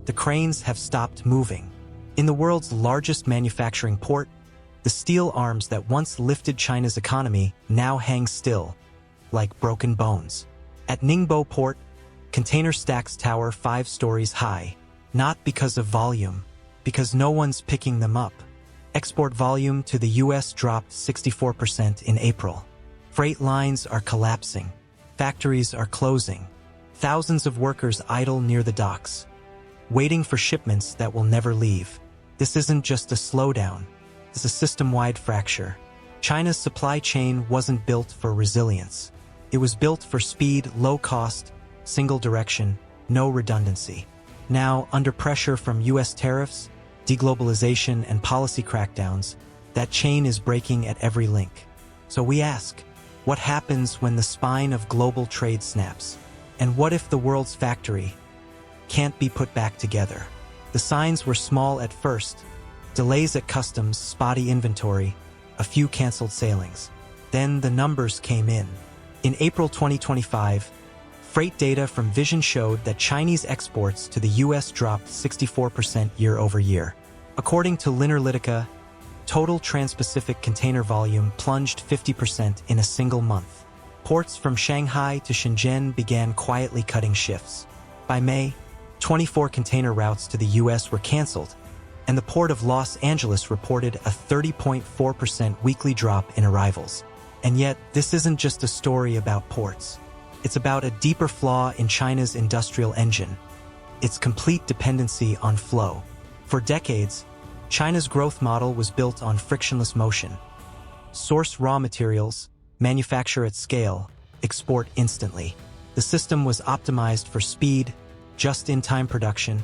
The cranes have stopped moving. In the world's largest manufacturing port, the steel arms that once lifted China's economy now hang still, like broken bones. At Ningbo Port, container stacks tower 5 stories high, not because of volume, because no one's picking them up. Export volume to the US dropped 64% in April. Freight lines are collapsing. Factories are closing. Thousands of workers idle near the docks, waiting for shipments that will never leave. This isn't just a slowdown, it's a system-wide fracture. China's supply chain wasn't built for resilience. It was built for speed, low cost, single direction, no redundancy. Now, under pressure from US tariffs, deglobalization, and policy crackdowns, that chain is breaking at every link. So we ask, what happens when the spine of global trade snaps? And what if the world's factory can't be put back together? The signs were small at first: delays at customs, spotty inventory, a few canceled sailings. Then the numbers came in. In April 2025, freight data from Vision showed that Chinese exports to the US dropped 64% year-over-year. According to Linerlytica, total Trans-Pacific container volume plunged 50% in a single month. Ports from Shanghai to Shenzhen began quietly cutting shifts. By May, 24 container routes to the US were canceled, and the Port of Los Angeles reported a 30.4% weekly drop in arrivals. And yet, this isn't just a story about ports. It's about a deeper flaw in China's industrial engine: its complete dependency on flow. For decades, China's growth model was built on frictionless motion. Source raw materials, manufacture at scale, export instantly. The system was optimized for speed, just-in-time production,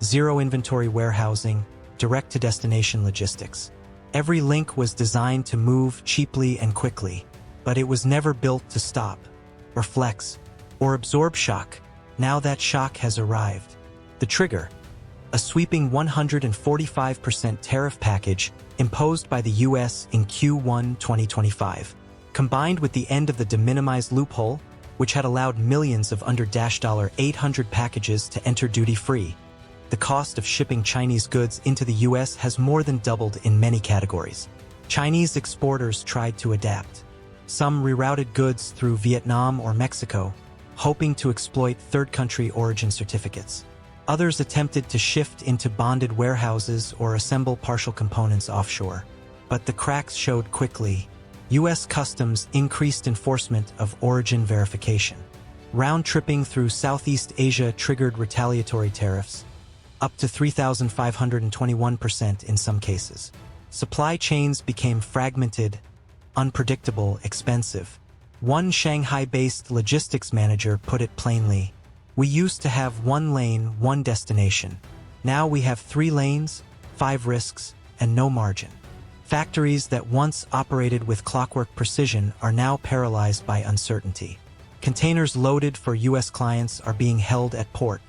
zero inventory warehousing, direct-to-destination logistics. Every link was designed to move cheaply and quickly, but it was never built to stop, or flex, or absorb shock. Now that shock has arrived. The trigger: a sweeping 145% tariff package imposed by the US in Q1 2025. Combined with the end of the de minimis loophole, which had allowed millions of under-$800 packages to enter duty-free, the cost of shipping Chinese goods into the US has more than doubled in many categories. Chinese exporters tried to adapt. Some rerouted goods through Vietnam or Mexico, hoping to exploit third-country origin certificates. Others attempted to shift into bonded warehouses or assemble partial components offshore. But the cracks showed quickly. US Customs increased enforcement of origin verification. Round-tripping through Southeast Asia triggered retaliatory tariffs, up to 3,521% in some cases. Supply chains became fragmented, unpredictable, expensive. One Shanghai-based logistics manager put it plainly: "We used to have one lane, one destination. Now we have 3 lanes, 5 risks, and no margin." Factories that once operated with clockwork precision are now paralyzed by uncertainty. Containers loaded for US clients are being held at port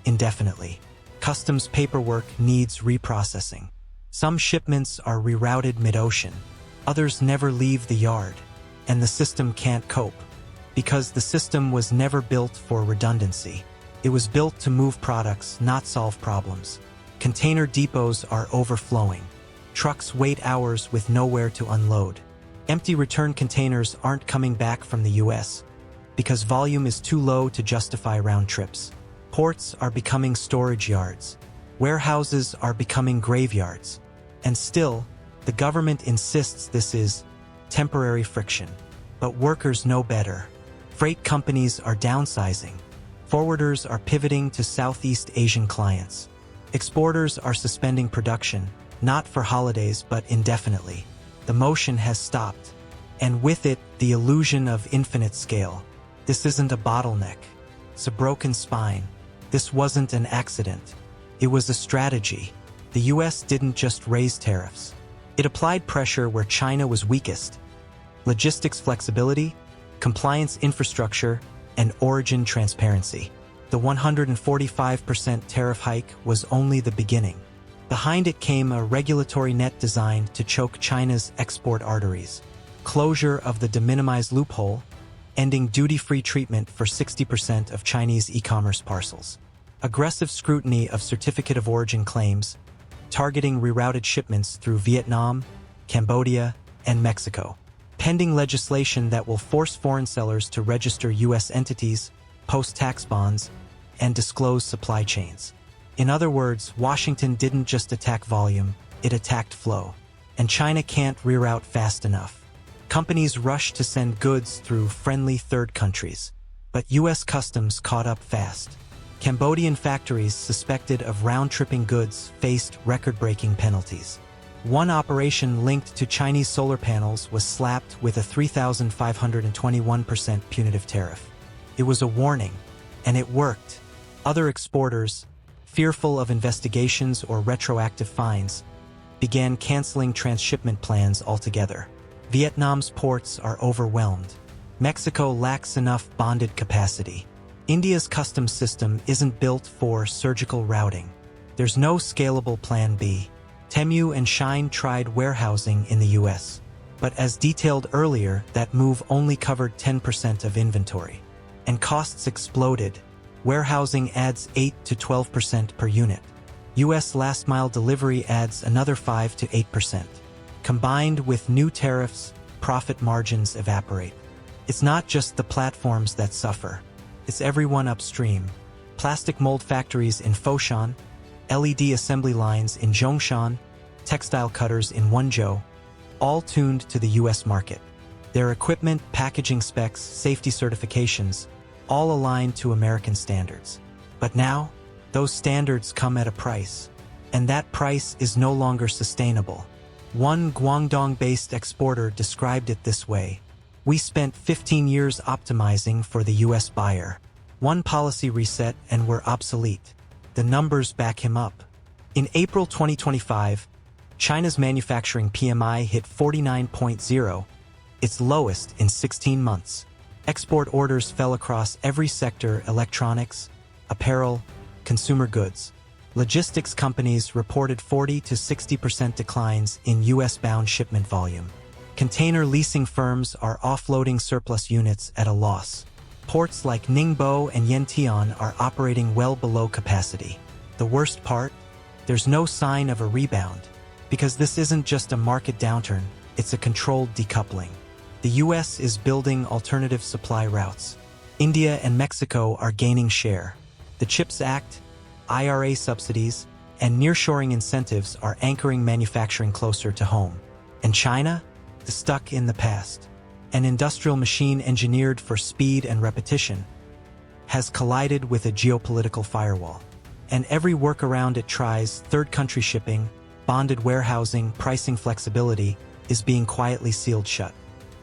indefinitely. Customs paperwork needs reprocessing. Some shipments are rerouted mid-ocean. Others never leave the yard. And the system can't cope. Because the system was never built for redundancy. It was built to move products, not solve problems. Container depots are overflowing. Trucks wait hours with nowhere to unload. Empty return containers aren't coming back from the US because volume is too low to justify round trips. Ports are becoming storage yards. Warehouses are becoming graveyards. And still, the government insists this is temporary friction. But workers know better. Freight companies are downsizing. Forwarders are pivoting to Southeast Asian clients. Exporters are suspending production, not for holidays but indefinitely. The motion has stopped, and with it, the illusion of infinite scale. This isn't a bottleneck. It's a broken spine. This wasn't an accident. It was a strategy. The US didn't just raise tariffs. It applied pressure where China was weakest. Logistics flexibility, compliance infrastructure, and origin transparency. The 145% tariff hike was only the beginning. Behind it came a regulatory net designed to choke China's export arteries. Closure of the de minimis loophole, ending duty-free treatment for 60% of Chinese e-commerce parcels. aggressive scrutiny of certificate of origin claims, targeting rerouted shipments through Vietnam, Cambodia, and Mexico, pending legislation that will force foreign sellers to register U.S. entities, post tax bonds, and disclose supply chains. In other words, Washington didn't just attack volume, it attacked flow. And China can't reroute fast enough. Companies rush to send goods through friendly third countries, but U.S. Customs caught up fast. Cambodian factories suspected of round-tripping goods faced record-breaking penalties. One operation linked to Chinese solar panels was slapped with a 3,521% punitive tariff. It was a warning, and it worked. Other exporters, fearful of investigations or retroactive fines, began canceling transshipment plans altogether. Vietnam's ports are overwhelmed. Mexico lacks enough bonded capacity. India's customs system isn't built for surgical routing. There's no scalable plan B. Temu and Shein tried warehousing in the US, but as detailed earlier, that move only covered 10% of inventory. And costs exploded. Warehousing adds 8 to 12% per unit. US last-mile delivery adds another 5 to 8%. Combined with new tariffs, profit margins evaporate. It's not just the platforms that suffer. It's everyone upstream. Plastic mold factories in Foshan, LED assembly lines in Zhongshan, textile cutters in Wenzhou, all tuned to the US market. Their equipment, packaging specs, safety certifications, all aligned to American standards. But now, those standards come at a price. And that price is no longer sustainable. One Guangdong-based exporter described it this way: "We spent 15 years optimizing for the US buyer. One policy reset and we're obsolete." The numbers back him up. In April 2025, China's manufacturing PMI hit 49.0, its lowest in 16 months. Export orders fell across every sector: electronics, apparel, consumer goods. Logistics companies reported 40 to 60% declines in US-bound shipment volume. Container leasing firms are offloading surplus units at a loss. Ports like Ningbo and Yantian are operating well below capacity. The worst part? There's no sign of a rebound. Because this isn't just a market downturn, it's a controlled decoupling. The US is building alternative supply routes. India and Mexico are gaining share. The CHIPS Act, IRA subsidies, and nearshoring incentives are anchoring manufacturing closer to home. And China? Stuck in the past. An industrial machine engineered for speed and repetition has collided with a geopolitical firewall. And every workaround it tries, third country shipping, bonded warehousing, pricing flexibility, is being quietly sealed shut.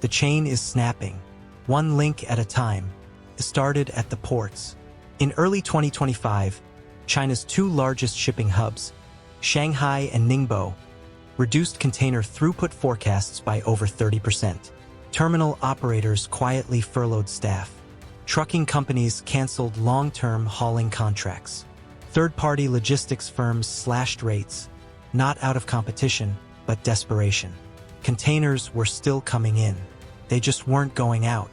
The chain is snapping, one link at a time. It started at the ports. In early 2025, China's two largest shipping hubs, Shanghai and Ningbo, reduced container throughput forecasts by over 30%. Terminal operators quietly furloughed staff. Trucking companies canceled long-term hauling contracts. Third-party logistics firms slashed rates, not out of competition, but desperation. Containers were still coming in. They just weren't going out.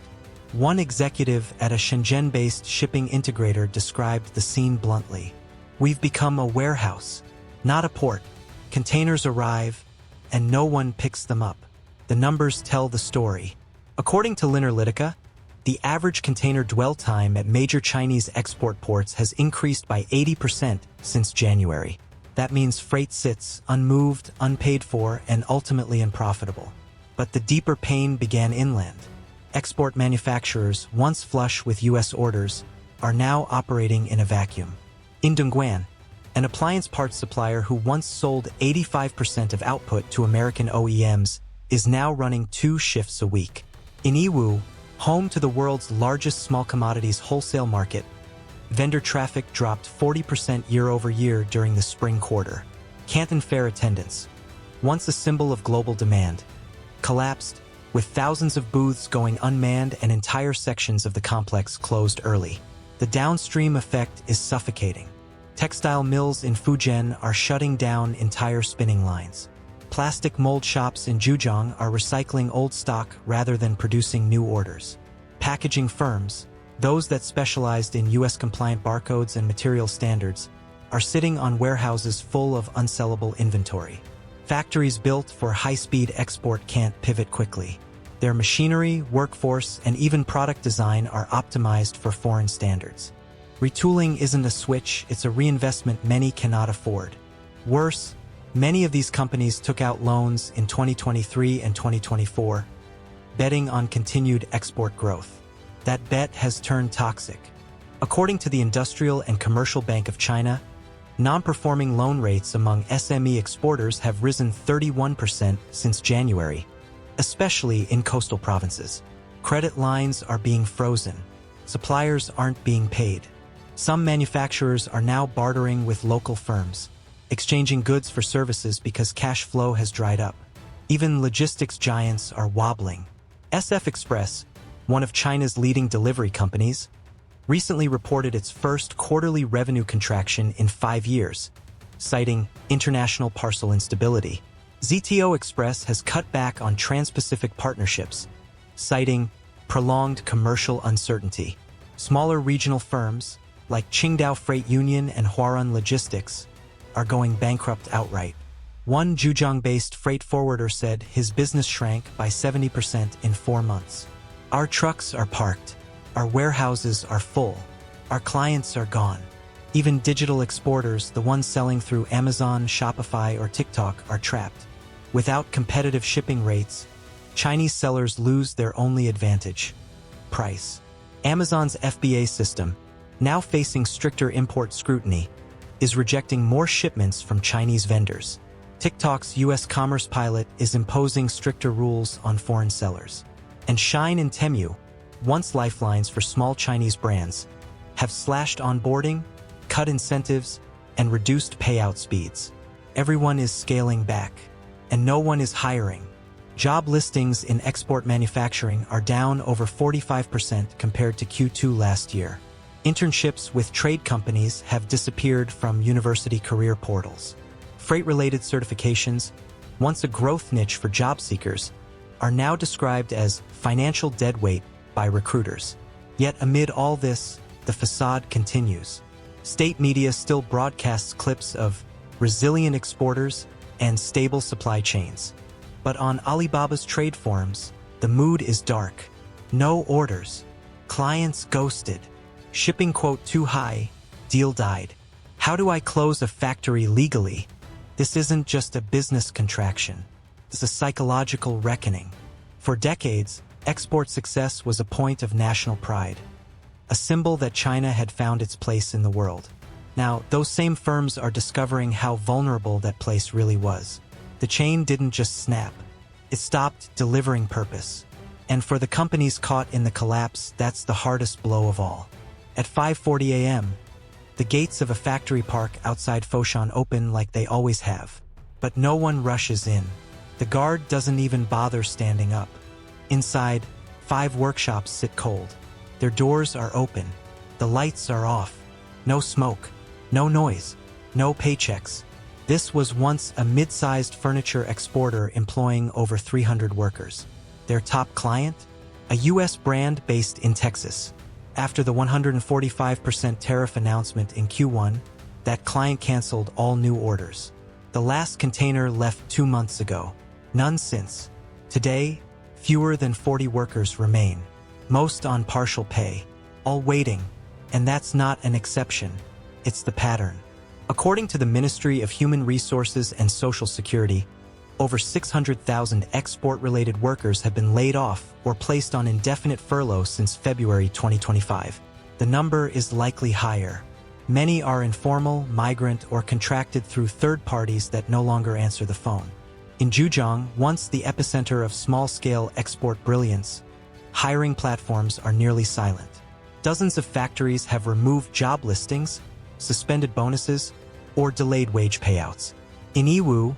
One executive at a Shenzhen-based shipping integrator described the scene bluntly: "We've become a warehouse, not a port. Containers arrive, and no one picks them up." The numbers tell the story. According to Linerlytica, the average container dwell time at major Chinese export ports has increased by 80% since January. That means freight sits, unmoved, unpaid for, and ultimately unprofitable. But the deeper pain began inland. Export manufacturers, once flush with US orders, are now operating in a vacuum. In Dongguan, an appliance parts supplier who once sold 85% of output to American OEMs, is now running 2 shifts a week. In Yiwu, home to the world's largest small commodities wholesale market, vendor traffic dropped 40% year-over-year during the spring quarter. Canton Fair attendance, once a symbol of global demand, collapsed, with thousands of booths going unmanned and entire sections of the complex closed early. The downstream effect is suffocating. Textile mills in Fujian are shutting down entire spinning lines. Plastic mold shops in Zhejiang are recycling old stock rather than producing new orders. Packaging firms, Those that specialized in US-compliant barcodes and material standards are sitting on warehouses full of unsellable inventory. Factories built for high-speed export can't pivot quickly. Their machinery, workforce, and even product design are optimized for foreign standards. Retooling isn't a switch, it's a reinvestment many cannot afford. Worse, many of these companies took out loans in 2023 and 2024, betting on continued export growth. That bet has turned toxic. According to the Industrial and Commercial Bank of China, non-performing loan rates among SME exporters have risen 31% since January, especially in coastal provinces. Credit lines are being frozen. Suppliers aren't being paid. Some manufacturers are now bartering with local firms, exchanging goods for services because cash flow has dried up. Even logistics giants are wobbling. SF Express, one of China's leading delivery companies, recently reported its first quarterly revenue contraction in 5 years, citing international parcel instability. ZTO Express has cut back on trans-Pacific partnerships, citing prolonged commercial uncertainty. Smaller regional firms, like Qingdao Freight Union and Huarun Logistics, are going bankrupt outright. One Zhejiang-based freight forwarder said his business shrank by 70% in 4 months. Our trucks are parked. Our warehouses are full. Our clients are gone. Even digital exporters, the ones selling through Amazon, Shopify, or TikTok, are trapped. Without competitive shipping rates, Chinese sellers lose their only advantage: price. Amazon's FBA system, now facing stricter import scrutiny, is rejecting more shipments from Chinese vendors. TikTok's US commerce pilot is imposing stricter rules on foreign sellers. And Shein and Temu, once lifelines for small Chinese brands, have slashed onboarding, cut incentives, and reduced payout speeds. Everyone is scaling back, and no one is hiring. Job listings in export manufacturing are down over 45% compared to Q2 last year. Internships with trade companies have disappeared from university career portals. Freight-related certifications, once a growth niche for job seekers, are now described as financial deadweight by recruiters. Yet amid all this, the facade continues. State media still broadcasts clips of resilient exporters and stable supply chains. But on Alibaba's trade forums, the mood is dark. No orders. Clients ghosted. Shipping quote too high. Deal died. How do I close a factory legally? This isn't just a business contraction. It's a psychological reckoning. For decades, export success was a point of national pride, a symbol that China had found its place in the world. Now, those same firms are discovering how vulnerable that place really was. The chain didn't just snap. It stopped delivering purpose. And for the companies caught in the collapse, that's the hardest blow of all. At 5:40 a.m., the gates of a factory park outside Foshan open like they always have. But no one rushes in. The guard doesn't even bother standing up. Inside, 5 workshops sit cold. Their doors are open. The lights are off. No smoke. No noise. No paychecks. This was once a mid-sized furniture exporter employing over 300 workers. Their top client? A U.S. brand based in Texas. After the 145% tariff announcement in Q1, that client canceled all new orders. The last container left 2 months ago. None since. Today, fewer than 40 workers remain, most on partial pay, all waiting. And that's not an exception. It's the pattern. According to the Ministry of Human Resources and Social Security, over 600,000 export-related workers have been laid off or placed on indefinite furlough since February 2025. The number is likely higher. Many are informal, migrant, or contracted through third parties that no longer answer the phone. In Zhejiang, once the epicenter of small-scale export brilliance, hiring platforms are nearly silent. Dozens of factories have removed job listings, suspended bonuses, or delayed wage payouts. In Yiwu,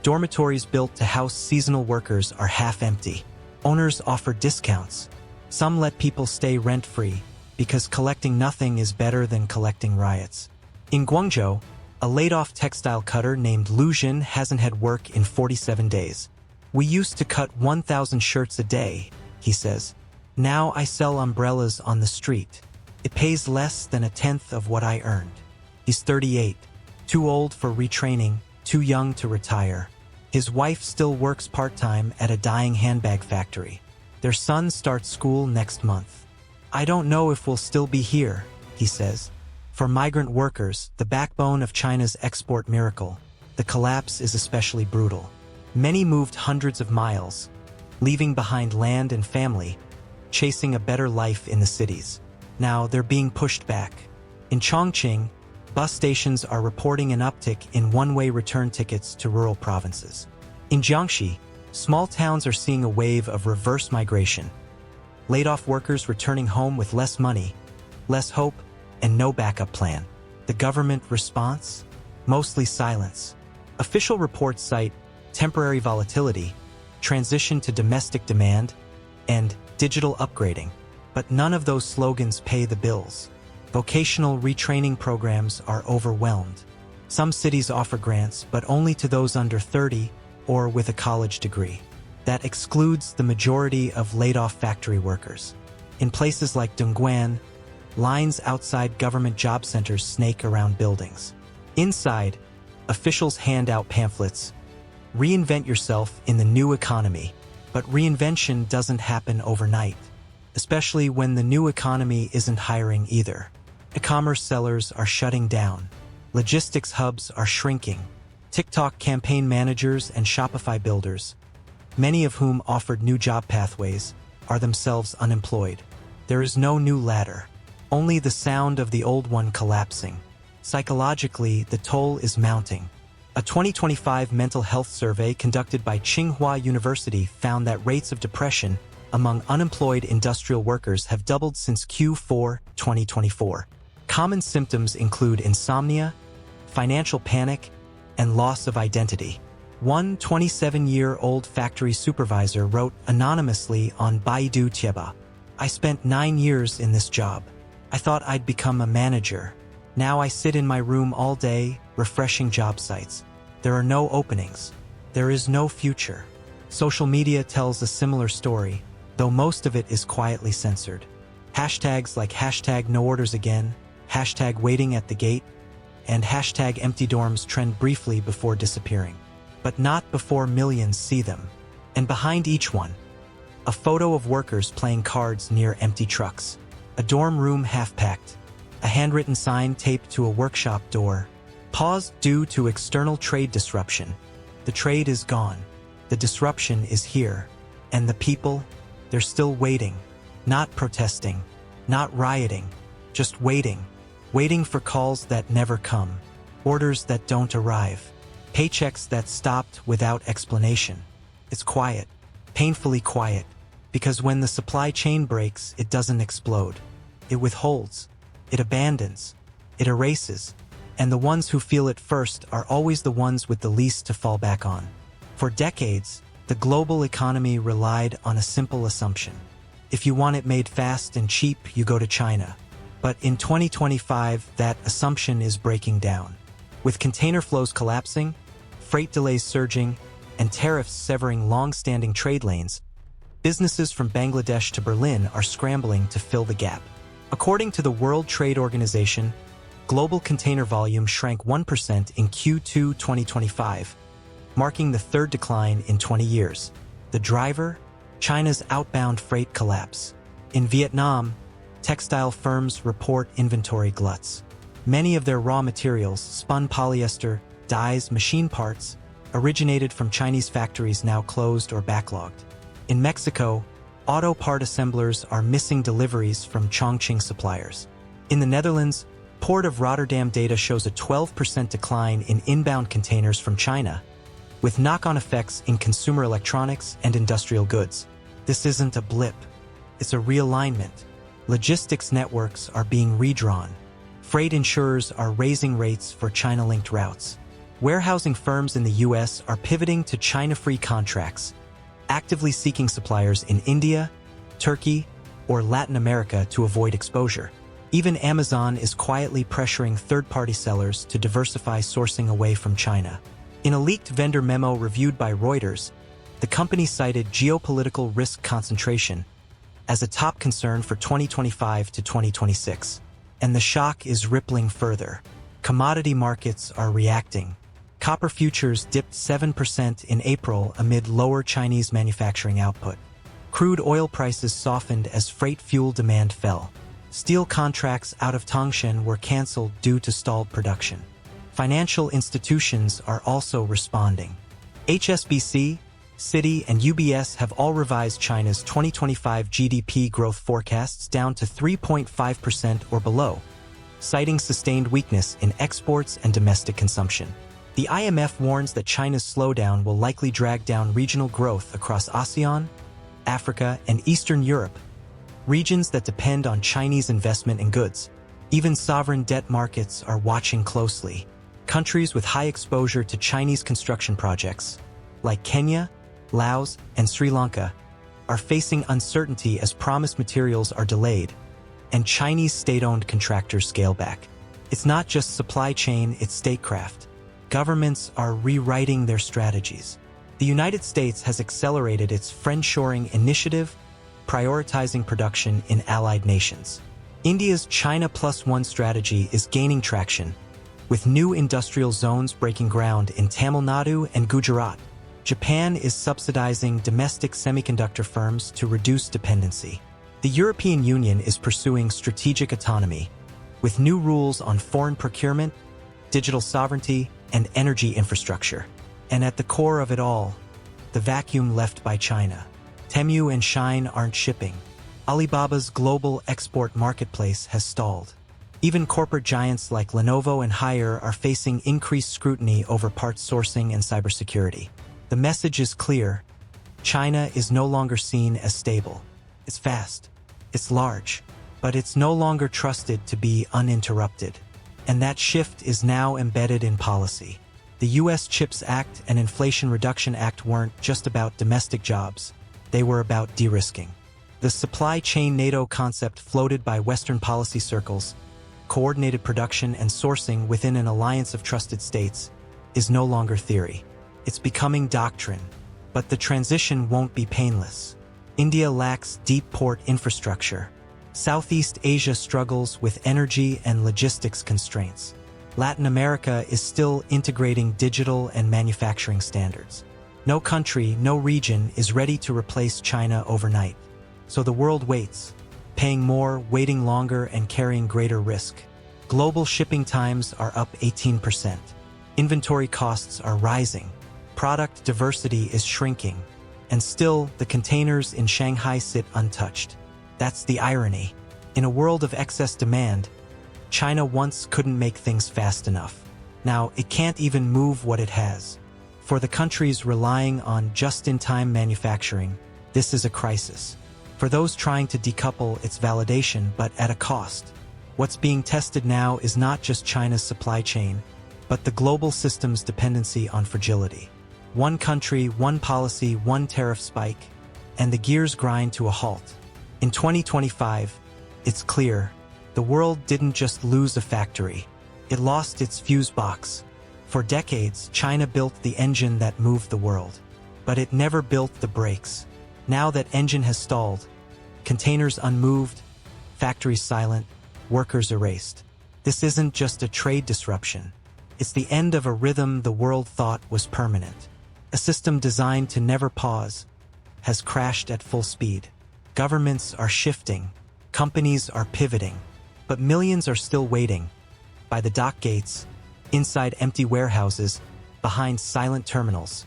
dormitories built to house seasonal workers are half empty. Owners offer discounts. Some let people stay rent-free because collecting nothing is better than collecting riots. In Guangzhou, a laid-off textile cutter named Lu Jin hasn't had work in 47 days. We used to cut 1,000 shirts a day, he says. Now I sell umbrellas on the street. It pays less than a tenth of what I earned. He's 38, too old for retraining, too young to retire. His wife still works part-time at a dyeing handbag factory. Their son starts school next month. I don't know if we'll still be here, he says. For migrant workers, the backbone of China's export miracle, the collapse is especially brutal. Many moved hundreds of miles, leaving behind land and family, chasing a better life in the cities. Now they're being pushed back. In Chongqing, bus stations are reporting an uptick in one-way return tickets to rural provinces. In Jiangxi, small towns are seeing a wave of reverse migration. Laid-off workers returning home with less money, less hope, and no backup plan. The government response? Mostly silence. Official reports cite temporary volatility, transition to domestic demand, and digital upgrading. But none of those slogans pay the bills. Vocational retraining programs are overwhelmed. Some cities offer grants, but only to those under 30 or with a college degree. That excludes the majority of laid-off factory workers. In places like Dongguan, lines outside government job centers snake around buildings. Inside, officials hand out pamphlets. Reinvent yourself in the new economy. But reinvention doesn't happen overnight, especially when the new economy isn't hiring either. E-commerce sellers are shutting down. Logistics hubs are shrinking. TikTok campaign managers and Shopify builders, many of whom offered new job pathways, are themselves unemployed. There is no new ladder, only the sound of the old one collapsing. Psychologically, the toll is mounting. A 2025 mental health survey conducted by Tsinghua University found that rates of depression among unemployed industrial workers have doubled since Q4 2024. Common symptoms include insomnia, financial panic, and loss of identity. One 27-year-old factory supervisor wrote anonymously on Baidu Tieba, "I spent 9 years in this job. I thought I'd become a manager. Now I sit in my room all day, refreshing job sites. There are no openings. There is no future." Social media tells a similar story, though most of it is quietly censored. Hashtags like hashtag no orders again, hashtag waiting at the gate, and hashtag empty dorms trend briefly before disappearing. But not before millions see them. And behind each one, a photo of workers playing cards near empty trucks, a dorm room half-packed, a handwritten sign taped to a workshop door, paused due to external trade disruption. The trade is gone. The disruption is here. And the people, they're still waiting, not protesting, not rioting, just waiting. Waiting for calls that never come, orders that don't arrive, paychecks that stopped without explanation. It's quiet, painfully quiet, because when the supply chain breaks, it doesn't explode. It withholds, it abandons, it erases, and the ones who feel it first are always the ones with the least to fall back on. For decades, the global economy relied on a simple assumption. If you want it made fast and cheap, you go to China. But in 2025, that assumption is breaking down. With container flows collapsing, freight delays surging, and tariffs severing long-standing trade lanes, businesses from Bangladesh to Berlin are scrambling to fill the gap. According to the World Trade Organization, global container volume shrank 1% in Q2 2025, marking the third decline in 20 years. The driver? China's outbound freight collapse. In Vietnam, textile firms report inventory gluts. Many of their raw materials, spun polyester, dyes, machine parts, originated from Chinese factories now closed or backlogged. In Mexico, auto part assemblers are missing deliveries from Chongqing suppliers. In the Netherlands, Port of Rotterdam data shows a 12% decline in inbound containers from China, with knock-on effects in consumer electronics and industrial goods. This isn't a blip. It's a realignment. Logistics networks are being redrawn. Freight insurers are raising rates for China-linked routes. Warehousing firms in the U.S. are pivoting to China-free contracts, actively seeking suppliers in India, Turkey, or Latin America to avoid exposure. Even Amazon is quietly pressuring third-party sellers to diversify sourcing away from China. In a leaked vendor memo reviewed by Reuters, the company cited geopolitical risk concentration, as a top concern for 2025 to 2026. And the shock is rippling further. Commodity markets are reacting. Copper futures dipped 7% in April amid lower Chinese manufacturing output. Crude oil prices softened as freight fuel demand fell. Steel contracts out of Tangshan were canceled due to stalled production. Financial institutions are also responding. HSBC, Citi, and UBS have all revised China's 2025 GDP growth forecasts down to 3.5% or below, citing sustained weakness in exports and domestic consumption. The IMF warns that China's slowdown will likely drag down regional growth across ASEAN, Africa, and Eastern Europe, regions that depend on Chinese investment in goods. Even sovereign debt markets are watching closely. Countries with high exposure to Chinese construction projects, like Kenya, Laos, and Sri Lanka, are facing uncertainty as promised materials are delayed, and Chinese state-owned contractors scale back. It's not just supply chain, it's statecraft. Governments are rewriting their strategies. The United States has accelerated its friendshoring initiative, prioritizing production in allied nations. India's China Plus One strategy is gaining traction, with new industrial zones breaking ground in Tamil Nadu and Gujarat. Japan is subsidizing domestic semiconductor firms to reduce dependency. The European Union is pursuing strategic autonomy, with new rules on foreign procurement, digital sovereignty, and energy infrastructure. And at the core of it all, the vacuum left by China. Temu and Shein aren't shipping. Alibaba's global export marketplace has stalled. Even corporate giants like Lenovo and Haier are facing increased scrutiny over parts sourcing and cybersecurity. The message is clear. China is no longer seen as stable. It's fast, it's large, but it's no longer trusted to be uninterrupted. And that shift is now embedded in policy. The U.S. CHIPS Act and Inflation Reduction Act weren't just about domestic jobs. They were about de-risking. The supply chain NATO concept floated by Western policy circles, coordinated production and sourcing within an alliance of trusted states, is no longer theory. It's becoming doctrine. But the transition won't be painless. India lacks deep port infrastructure. Southeast Asia struggles with energy and logistics constraints. Latin America is still integrating digital and manufacturing standards. No country, no region is ready to replace China overnight. So the world waits, paying more, waiting longer, and carrying greater risk. Global shipping times are up 18%. Inventory costs are rising. Product diversity is shrinking. And still, the containers in Shanghai sit untouched. That's the irony. In a world of excess demand, China once couldn't make things fast enough. Now, it can't even move what it has. For the countries relying on just-in-time manufacturing, this is a crisis. For those trying to decouple, it's validation, but at a cost. What's being tested now is not just China's supply chain, but the global system's dependency on fragility. One country, one policy, one tariff spike, and the gears grind to a halt. In 2025, it's clear, the world didn't just lose a factory, it lost its fuse box. For decades, China built the engine that moved the world. But it never built the brakes. Now that engine has stalled, containers unmoved, factories silent, workers erased. This isn't just a trade disruption. It's the end of a rhythm the world thought was permanent. A system designed to never pause has crashed at full speed. Governments are shifting, companies are pivoting, but millions are still waiting. By the dock gates, inside empty warehouses, behind silent terminals,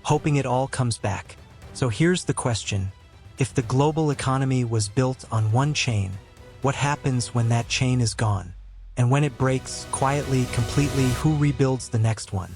hoping it all comes back. So here's the question. If the global economy was built on one chain, what happens when that chain is gone? And when it breaks, quietly, completely, who rebuilds the next one?